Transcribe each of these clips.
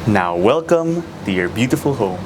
Now welcome to your beautiful home.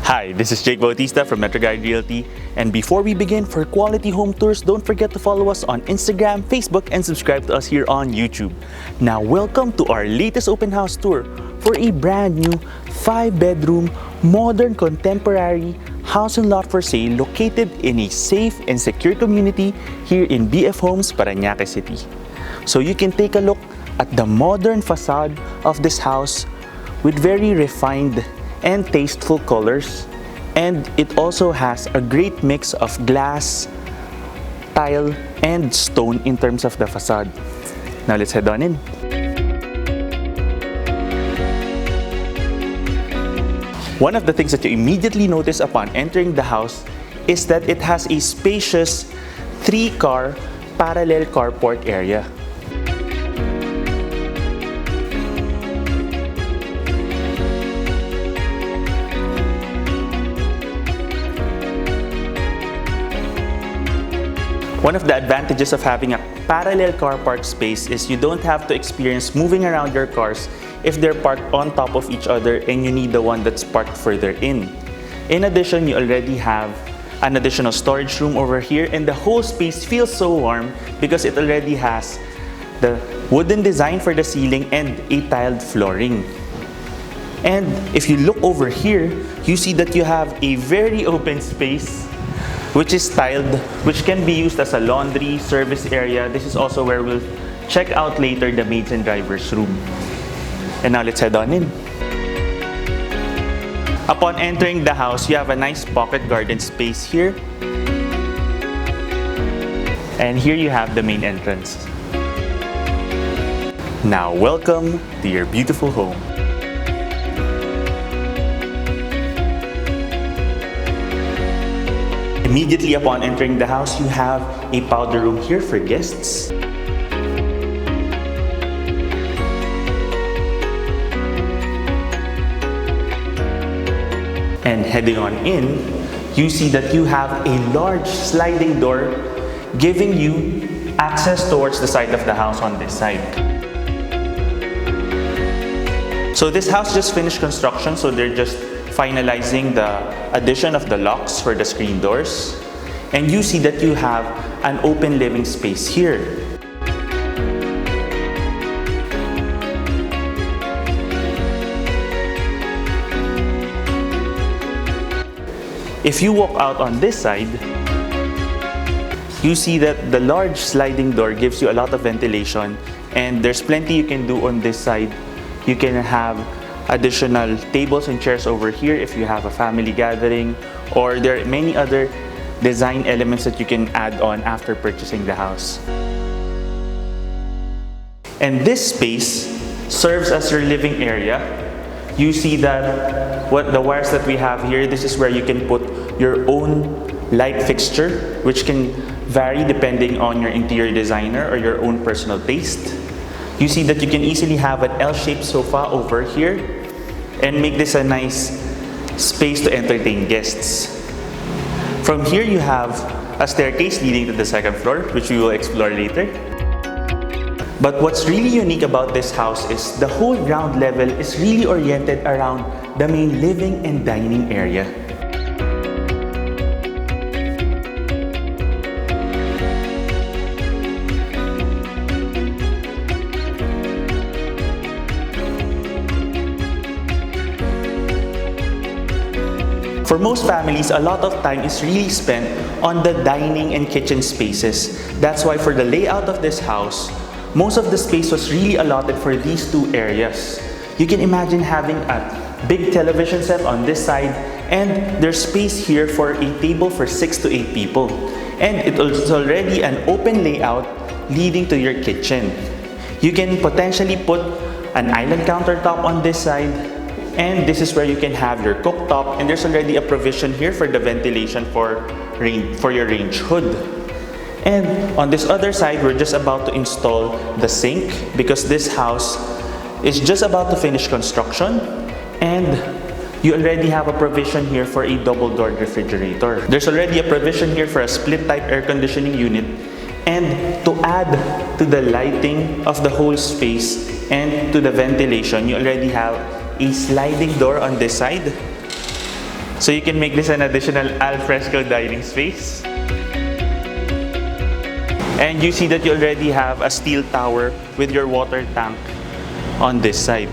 Hi, this is Bautista from metroguiderealty, and before we begin, for quality home tours, don't forget to follow us on Instagram, Facebook, and subscribe to us here on YouTube. Now welcome to our latest open house tour for a brand new 5-bedroom, modern, contemporary house and lot for sale located in a safe and secure community here in BF Homes, Paranaque City. So you can take a look at the modern facade of this house with very refined and tasteful colors, and it also has a great mix of glass, tile, and stone in terms of the facade. Now let's head on in. One of the things that you immediately notice upon entering the house is that it has a spacious 3-car parallel carport area. One of the advantages of having a parallel car park space is you don't have to experience moving around your cars if they're parked on top of each other and you need the one that's parked further in. In addition, you already have an additional storage room over here, and the whole space feels so warm because it already has the wooden design for the ceiling and a tiled flooring. And if you look over here, you see that you have a very open space which is tiled, which can be used as a laundry service area. This is also where we'll check out later the maids and drivers room. And now let's head on in. Upon entering the house, you have a nice pocket garden space here. And here you have the main entrance. Now welcome to your beautiful home. Immediately upon entering the house, you have a powder room here for guests. And heading on in, you see that you have a large sliding door giving you access towards the side of the house on this side. So this house just finished construction, so they're just finalizing the addition of the locks for the screen doors, and you see that you have an open living space here. If you walk out on this side, you see that the large sliding door gives you a lot of ventilation, and there's plenty you can do on this side. You can have additional tables and chairs over here if you have a family gathering, or there are many other design elements that you can add on after purchasing the house. And this space serves as your living area. You see that what the wires that we have here, this is where you can put your own light fixture, which can vary depending on your interior designer or your own personal taste. You see that you can easily have an L-shaped sofa over here and make this a nice space to entertain guests. From here, you have a staircase leading to the second floor, which we will explore later. But what's really unique about this house is the whole ground level is really oriented around the main living and dining area. For most families, a lot of time is really spent on the dining and kitchen spaces. That's why for the layout of this house, most of the space was really allotted for these two areas. You can imagine having a big television set on this side, and there's space here for a table for 6 to 8 people. And it is already an open layout leading to your kitchen. You can potentially put an island countertop on this side, and this is where you can have your cooktop, and there's already a provision here for the ventilation for your range hood. And on this other side, we're just about to install the sink because this house is just about to finish construction, and you already have a provision here for a double-doored refrigerator. There's already a provision here for a split-type air conditioning unit, and to add to the lighting of the whole space and to the ventilation, you already have a sliding door on this side. So you can make this an additional al fresco dining space. And you see that you already have a steel tower with your water tank on this side.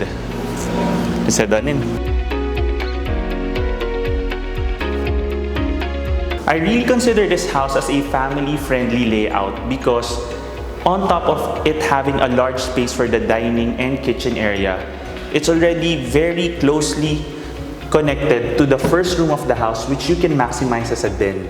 Let's head on in. I really consider this house as a family-friendly layout because on top of it having a large space for the dining and kitchen area, it's already very closely connected to the first room of the house, which you can maximize as a den.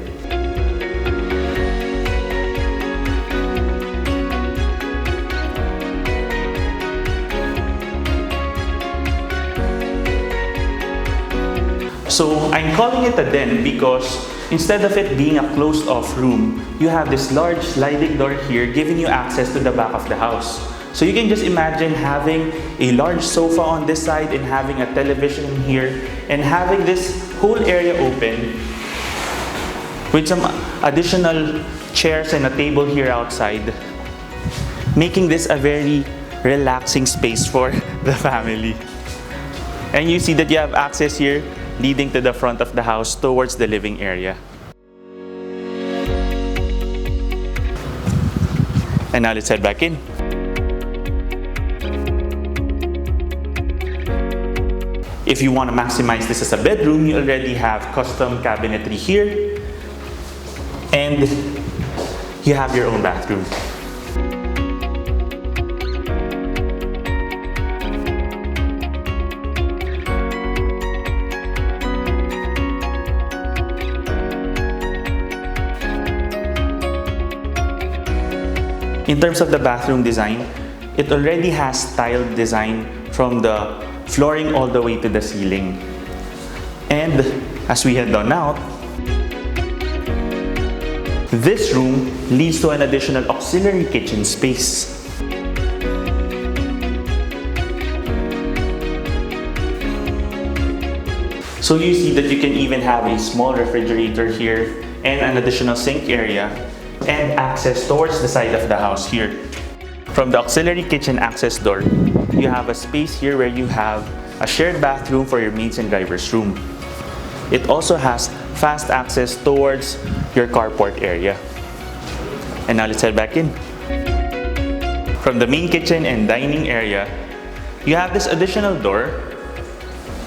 So I'm calling it a den because instead of it being a closed-off room, you have this large sliding door here giving you access to the back of the house. So you can just imagine having a large sofa on this side and having a television here and having this whole area open with some additional chairs and a table here outside, making this a very relaxing space for the family. And you see that you have access here leading to the front of the house towards the living area. And now let's head back in. If you want to maximize this as a bedroom, you already have custom cabinetry here, and you have your own bathroom. In terms of the bathroom design, it already has tiled design from the flooring all the way to the ceiling. And as we head on out, this room leads to an additional auxiliary kitchen space. So you see that you can even have a small refrigerator here and an additional sink area and access towards the side of the house here. From the auxiliary kitchen access door, you have a space here where you have a shared bathroom for your maids and driver's room. It also has fast access towards your carport area. And now let's head back in. From the main kitchen and dining area, you have this additional door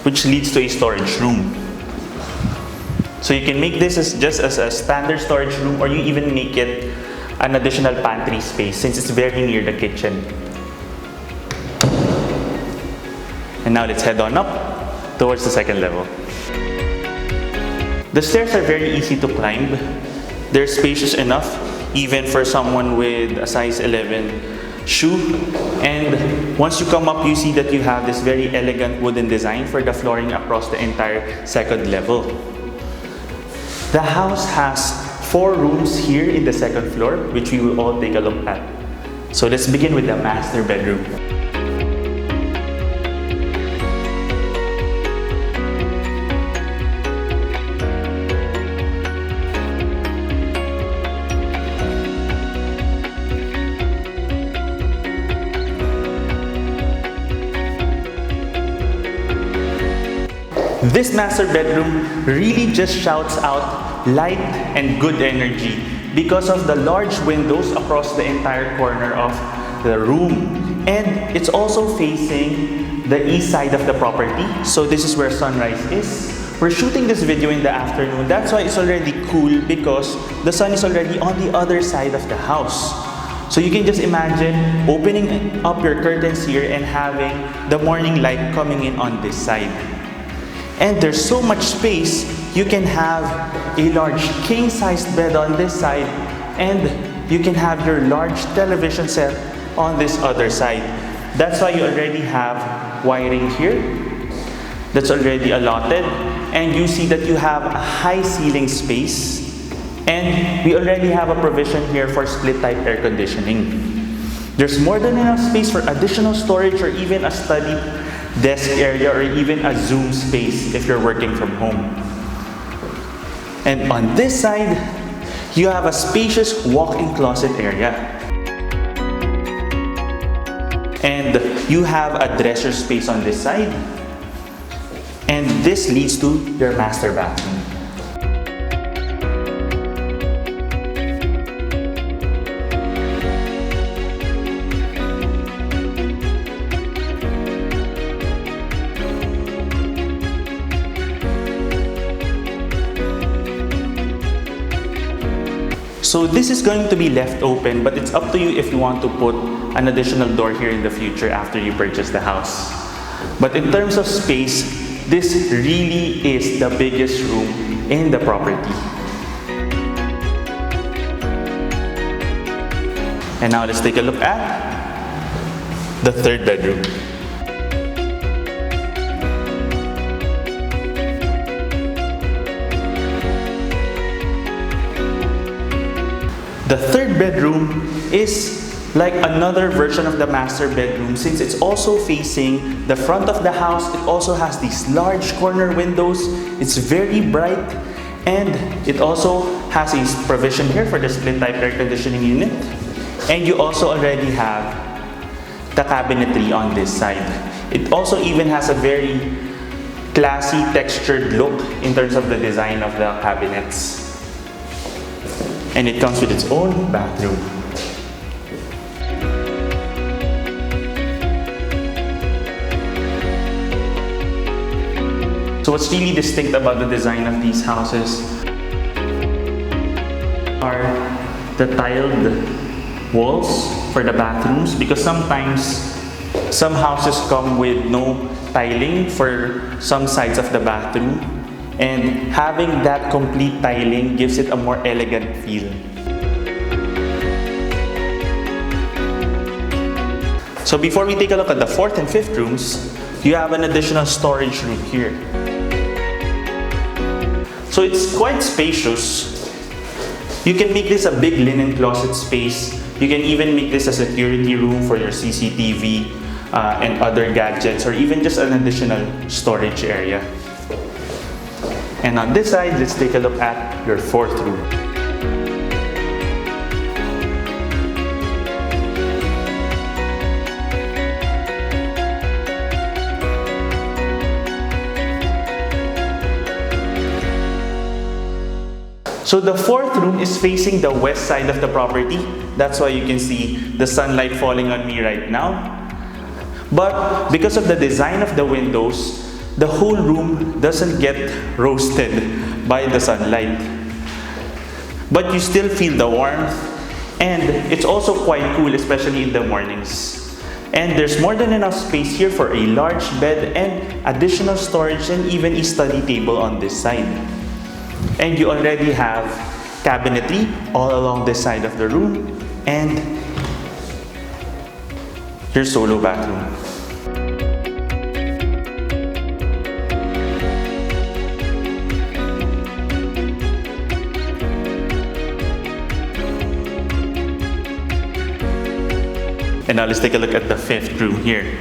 which leads to a storage room. So you can make this just as a standard storage room, or you even make it an additional pantry space since it's very near the kitchen. And now let's head on up towards the second level. The stairs are very easy to climb. They're spacious enough even for someone with a size 11 shoe. And once you come up, you see that you have this very elegant wooden design for the flooring across the entire second level. The house has 4 rooms here in the second floor, which we will all take a look at. So let's begin with the master bedroom. This master bedroom really just shouts out light and good energy because of the large windows across the entire corner of the room. And it's also facing the east side of the property. So this is where sunrise is. We're shooting this video in the afternoon. That's why it's already cool because the sun is already on the other side of the house. So you can just imagine opening up your curtains here and having the morning light coming in on this side. And there's so much space you can have a large king-sized bed on this side, and you can have your large television set on this other side. That's why you already have wiring here that's already allotted, and you see that you have a high ceiling space, and we already have a provision here for split type air conditioning. There's more than enough space for additional storage or even a study desk area or even a Zoom space if you're working from home. And on this side, you have a spacious walk-in closet area. And you have a dresser space on this side. And this leads to your master bathroom. So this is going to be left open, but it's up to you if you want to put an additional door here in the future after you purchase the house. But in terms of space, this really is the biggest room in the property. And now let's take a look at the third bedroom. The third bedroom is like another version of the master bedroom since it's also facing the front of the house. It also has these large corner windows. It's very bright, and it also has a provision here for the split type air conditioning unit. And you also already have the cabinetry on this side. It also even has a very classy textured look in terms of the design of the cabinets. And it comes with its own bathroom. So what's really distinct about the design of these houses are the tiled walls for the bathrooms, because sometimes some houses come with no tiling for some sides of the bathroom. And having that complete tiling gives it a more elegant feel. So before we take a look at the fourth and fifth rooms, you have an additional storage room here. So it's quite spacious. You can make this a big linen closet space. You can even make this a security room for your CCTV and other gadgets, or even just an additional storage area. And on this side, let's take a look at your fourth room. So the fourth room is facing the west side of the property. That's why you can see the sunlight falling on me right now. But because of the design of the windows, the whole room doesn't get roasted by the sunlight. But you still feel the warmth, and it's also quite cool, especially in the mornings. And there's more than enough space here for a large bed and additional storage, and even a study table on this side. And you already have cabinetry all along this side of the room, and your solo bathroom. And now let's take a look at the fifth room here.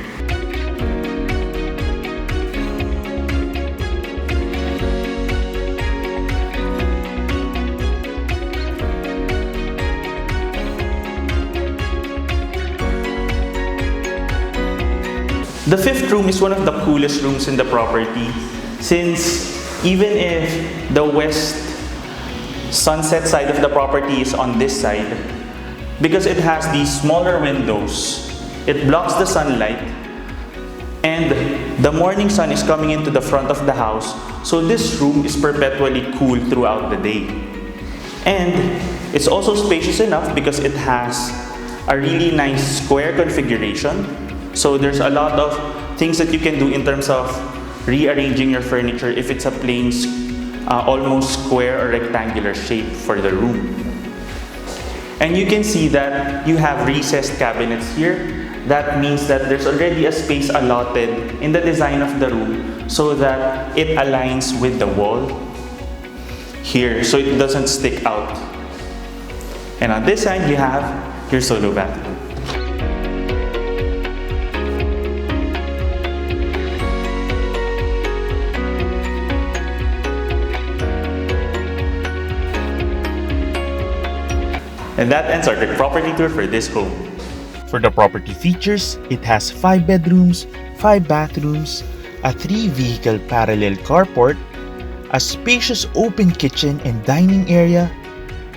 The fifth room is one of the coolest rooms in the property, since even if the west sunset side of the property is on this side, because it has these smaller windows, it blocks the sunlight, and the morning sun is coming into the front of the house, so this room is perpetually cool throughout the day. And it's also spacious enough because it has a really nice square configuration. So there's a lot of things that you can do in terms of rearranging your furniture if it's a plain almost square or rectangular shape for the room. And you can see that you have recessed cabinets here. That means that there's already a space allotted in the design of the room so that it aligns with the wall here, so it doesn't stick out. And on this side, you have your solo bathroom. And that ends our quick property tour for this home. For the property features, it has 5 bedrooms, 5 bathrooms, a 3-vehicle parallel carport, a spacious open kitchen and dining area,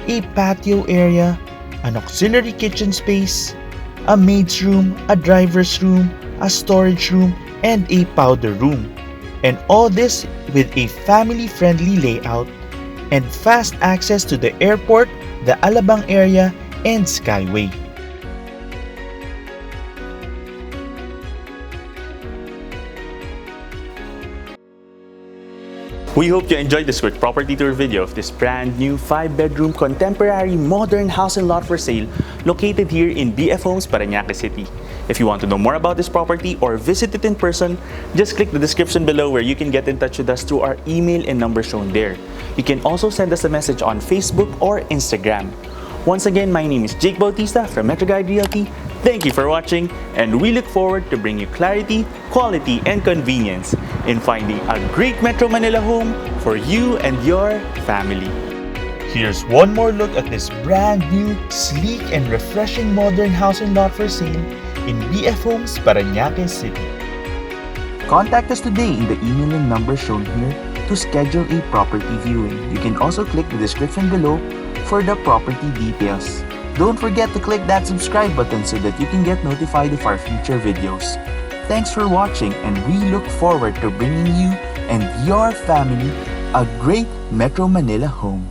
a patio area, an auxiliary kitchen space, a maid's room, a driver's room, a storage room, and a powder room. And all this with a family-friendly layout and fast access to the airport, the Alabang area, and Skyway. We hope you enjoyed this quick property tour video of this brand new 5-bedroom contemporary modern house and lot for sale located here in BF Homes, Paranaque City. If you want to know more about this property or visit it in person, just click the description below where you can get in touch with us through our email and number shown there. You can also send us a message on Facebook or Instagram. Once again, my name is Jake Bautista from Metroguide Realty. Thank you for watching, and we look forward to bring you clarity, quality, and convenience in finding a great Metro Manila home for you and your family. Here's one more look at this brand new, sleek, and refreshing modern house and lot for sale in BF Homes, Paranaque City. Contact us today in the email and number shown here to schedule a property viewing. You can also click the description below for the property details. Don't forget to click that subscribe button so that you can get notified of our future videos. Thanks for watching, and we look forward to bringing you and your family a great Metro Manila home.